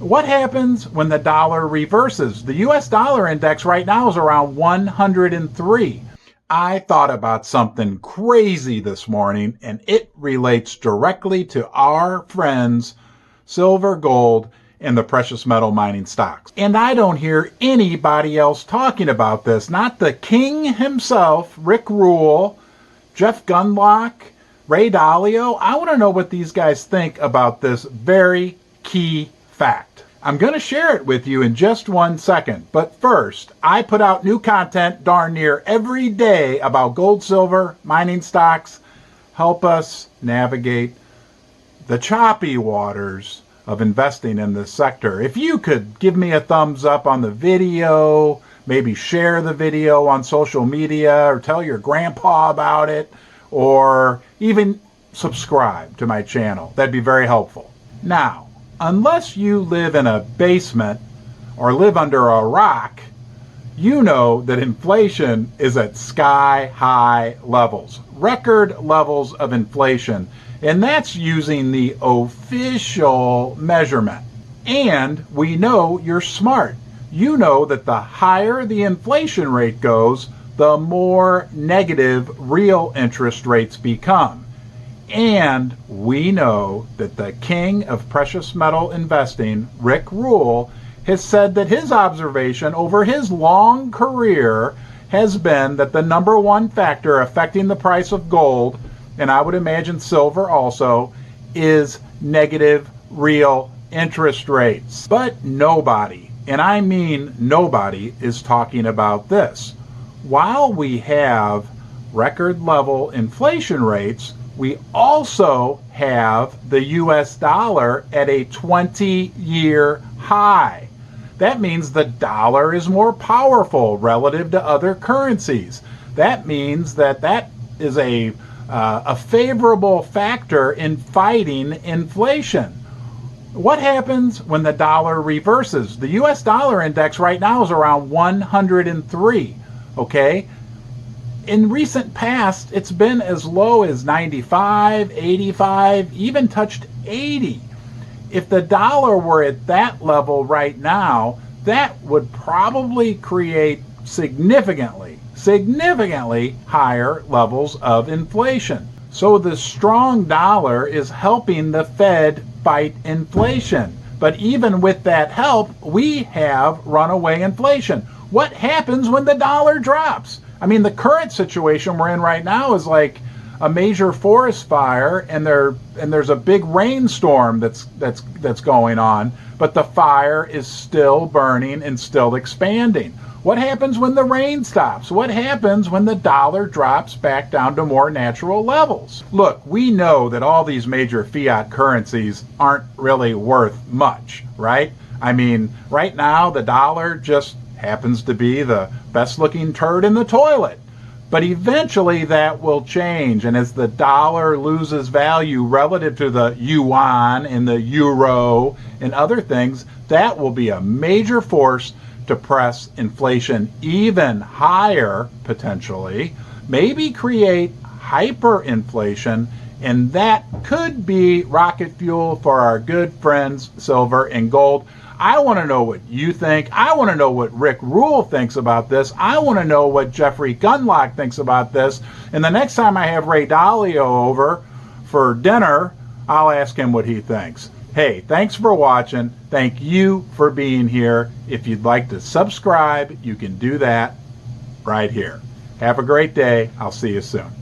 What happens when the dollar reverses? The US dollar index right now is around 103. I thought about something crazy this morning, and it relates directly to our friends, silver, gold, and the precious metal mining stocks. And I don't hear anybody else talking about this. Not the king himself, Rick Rule, Jeff Gundlach, Ray Dalio. I want to know what these guys think about this very key fact. I'm going to share it with you in just 1 second. But first, I put out new content darn near every day about gold, silver, mining stocks. Help us navigate the choppy waters of investing in this sector. If you could give me a thumbs up on the video, maybe share the video on social media, or tell your grandpa about it, or even subscribe to my channel, that'd be very helpful. Now, unless you live in a basement or live under a rock, you know that inflation is at sky-high levels, record levels of inflation, and that's using the official measurement. And we know you're smart. You know that the higher the inflation rate goes, the more negative real interest rates become. And we know that the king of precious metal investing, Rick Rule, has said that his observation over his long career has been that the number one factor affecting the price of gold, and I would imagine silver also, is negative real interest rates. But nobody, and I mean nobody, is talking about this. While we have record level inflation rates, we also have the US dollar at a 20-year high. That means the dollar is more powerful relative to other currencies. That means that is a favorable factor in fighting inflation. What happens when the dollar reverses? The US dollar index right now is around 103, okay? In recent past, it's been as low as 95, 85, even touched 80. If the dollar were at that level right now, that would probably create significantly higher levels of inflation. So the strong dollar is helping the Fed fight inflation. But even with that help, we have runaway inflation. What happens when the dollar drops? I mean, the current situation we're in right now is like a major forest fire, and there's a big rainstorm that's going on, but the fire is still burning and still expanding. What happens when the rain stops? What happens when the dollar drops back down to more natural levels? Look, we know that all these major fiat currencies aren't really worth much, right? I mean, right now the dollar just happens to be the best looking turd in the toilet. But eventually that will change, and as the dollar loses value relative to the yuan and the euro and other things, that will be a major force to press inflation even higher, potentially, maybe create hyperinflation, and that could be rocket fuel for our good friends silver and gold. I want to know what you think. I want to know what Rick Rule thinks about this. I want to know what Jeffrey Gundlach thinks about this. And the next time I have Ray Dalio over for dinner, I'll ask him what he thinks. Hey, thanks for watching. Thank you for being here. If you'd like to subscribe, you can do that right here. Have a great day. I'll see you soon.